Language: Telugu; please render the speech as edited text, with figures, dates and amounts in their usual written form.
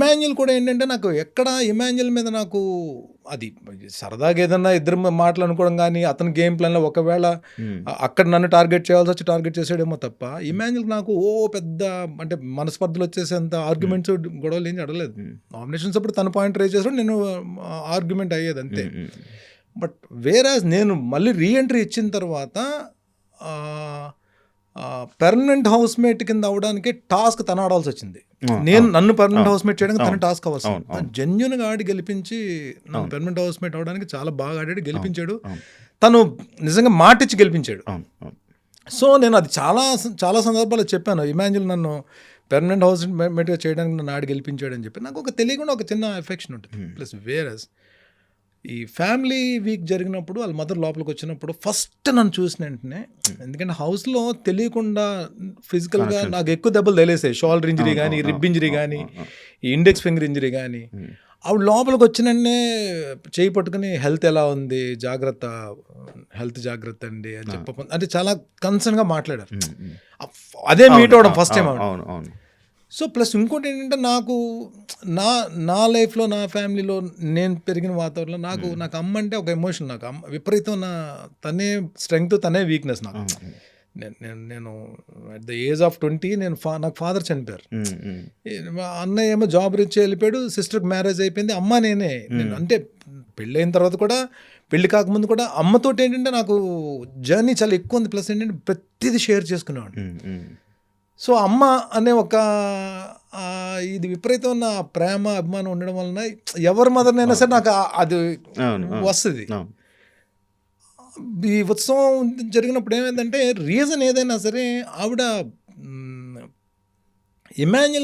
ఇమాన్యుల్ కూడా ఏంటంటే నాకు ఎక్కడ ఇమాన్యుల్ మీద నాకు అది సరదాగా ఏదన్నా ఇద్దరు మాటలు అనుకోవడం కానీ అతని గేమ్ ప్లాన్లో ఒకవేళ అక్కడ నన్ను టార్గెట్ చేయాల్సి వచ్చి టార్గెట్ చేసాడేమో తప్ప ఇమాన్యుల్ నాకు పెద్ద అంటే మనస్పర్ధలు వచ్చేసేంత ఆర్గ్యుమెంట్స్ గొడవలు ఏం అడగలేదు. నామినేషన్స్ అప్పుడు తన పాయింట్ రేజ్ చేసాడు, నేను ఆర్గ్యుమెంట్ అయ్యేది అంతే. బట్ వేరాజ్ నేను మళ్ళీ రీఎంట్రీ ఇచ్చిన తర్వాత పర్మనెంట్ హౌస్ మేట్ కింద అవడానికి టాస్క్ తన ఆడాల్సి వచ్చింది. నన్ను పర్మనెంట్ హౌస్ మేట్ చేయడానికి తన టాస్క్ అవ్వచ్చు. జెన్యున్గా ఆడి గెలిపించి నన్ను పర్మనెంట్ హౌస్ మేట్ అవడానికి చాలా బాగా ఆడాడు, గెలిపించాడు. తను నిజంగా మాటిచ్చి గెలిపించాడు. సో నేను అది చాలా చాలా సందర్భాల్లో చెప్పాను, ఇమాన్యుల్ నన్ను పర్మనెంట్ హౌస్ మేట్గా చేయడానికి నన్ను ఆడి గెలిపించాడు అని చెప్పి. నాకు ఒక తెలియకుండా ఒక చిన్న ఎఫెక్షన్ ఉంటుంది. ప్లస్ వేరస్ ఈ ఫ్యామిలీ వీక్ జరిగినప్పుడు వాళ్ళ మదర్ లోపలికి వచ్చినప్పుడు ఫస్ట్ నన్ను చూసిన వెంటనే, ఎందుకంటే హౌస్లో తెలియకుండా ఫిజికల్గా నాకు ఎక్కువ దెబ్బలు తెలిసాయి. షోల్డర్ ఇంజరీ కానీ, రిబ్ ఇంజరీ కానీ, ఈ ఇండెక్స్ ఫింగర్ ఇంజరీ కానీ. ఆవిడ లోపలికి వచ్చినంటే చేయి పట్టుకుని హెల్త్ ఎలా ఉంది, జాగ్రత్త, హెల్త్ జాగ్రత్త అండి అని చెప్ప, అంటే చాలా కన్సర్న్గా మాట్లాడారు. అదే మీట్ అవడం ఫస్ట్ టైం ఆవిడ. సో ప్లస్ ఇంకోటి ఏంటంటే నాకు నా లైఫ్లో, నా ఫ్యామిలీలో, నేను పెరిగిన వాతావరణంలో నాకు అమ్మ అంటే ఒక ఎమోషన్. నాకు అమ్మ విపరీతం, తనే స్ట్రెంగ్త్, తనే వీక్నెస్. నాకు నేను అట్ ద ఏజ్ ఆఫ్ 20 నాకు ఫాదర్ చనిపోయారు. అన్నయ్య ఏమో జాబ్ రీచ్ వెళ్ళిపోయాడు, సిస్టర్కి మ్యారేజ్ అయిపోయింది, అమ్మ నేనే. నేను అంటే పెళ్ళి అయిన తర్వాత కూడా, పెళ్లి కాకముందు కూడా అమ్మతోటి ఏంటంటే నాకు జర్నీ చాలా ఎక్కువ ఉంది. ప్లస్ ఏంటంటే ప్రతిదీ షేర్ చేసుకునేవాడు. సో అమ్మ అనే ఒక ఇది విపరీతమైన ప్రేమ, అభిమానం ఉండడం వలన ఎవరి మదర్నైనా సరే నాకు అది వస్తుంది. ఈ ఉత్సవం జరిగినప్పుడు ఏమైందంటే రీజన్ ఏదైనా సరే ఆవిడ ఇమాన్యుల్